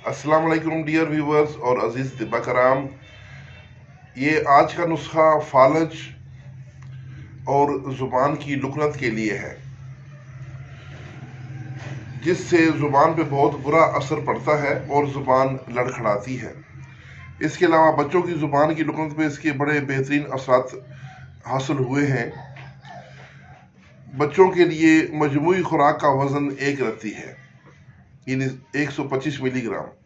السلام علیکم dear viewers اور عزیز طبہ کرام، یہ آج کا نسخہ فالج اور زبان کی لکنت کے لیے ہے، جس سے زبان پہ بہت برا اثر پڑتا ہے اور زبان لڑکهڑاتی ہے۔ اس کے علاوہ بچوں کی زبان کی لکنت پہ اس کے بڑے بہترین اثرات حاصل ہوئے ہیں۔ بچوں کے لیے مجموعی خوراک کا وزن 1 رتی ہے، یعنی 125 ملی گرام۔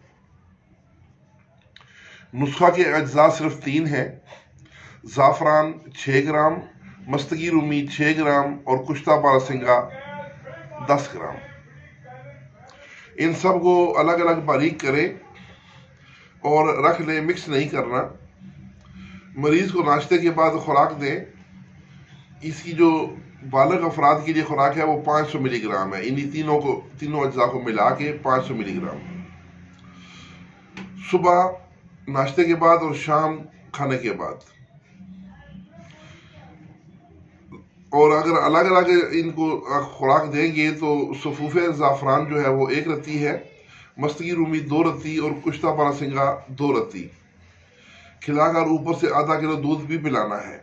نسخہ کے اجزاء صرف 3 ہیں: زعفران 6 گرام، مصطگی رومی 6 گرام اور کشتہ باره سنگا 10 گرام۔ ان سب کو الگ الگ باریک کریں اور رکھ لیں، مکس نہیں کرنا۔ مریض کو ناشتے کے بعد خوراک دیں۔ اس کی جو بالغ افراد کے لیے خوراک ہے وہ 500 ملی گرام ہے، انہی تینوں اجزاء کو ملا کے 500 ملی گرام۔ صبح ناشتے کے بعد اور شام کھانے کے بعد۔ اور اگر الگ الگ ان کو خوراک دیں گے تو صفوف زعفران جو ہے وہ 1 رتی ہے، مصطگی رومی 2 رتی اور کشتہ باره سنگا 2 رتی کھلا کر اوپر سے آدھا کلو دودھ بھی پلانا ہے۔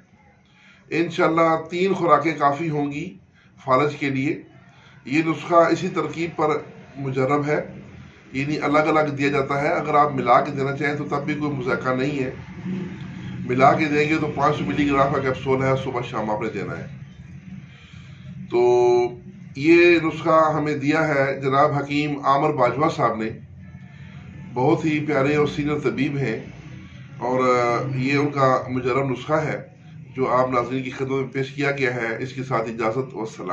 انشاءاللہ 3 خوراکیں کافی ہوں گی فالج کے لیے۔ یہ نسخہ اسی ترکیب پر مجرب ہے، یعنی الگ الگ دیا جاتا ہے۔ اگر آپ ملا کے دینا چاہیں تو تب بھی کوئی مذائقہ نہیں ہے۔ ملا کے دیں گے تو 500 ملی گرام کا کیپسول ہے، صبح شام آپ نے دینا ہے۔ تو یہ نسخہ ہمیں دیا ہے جناب حکیم عامر بجوا صاحب نے، بہت ہی پیارے اور سینئر طبیب ہیں، اور یہ ان کا مجرب نسخہ ہے جو آپ ناظرین کی خدمت میں پیش کیا گیا ہے۔ اس کے ساتھ اجازت، والسلام۔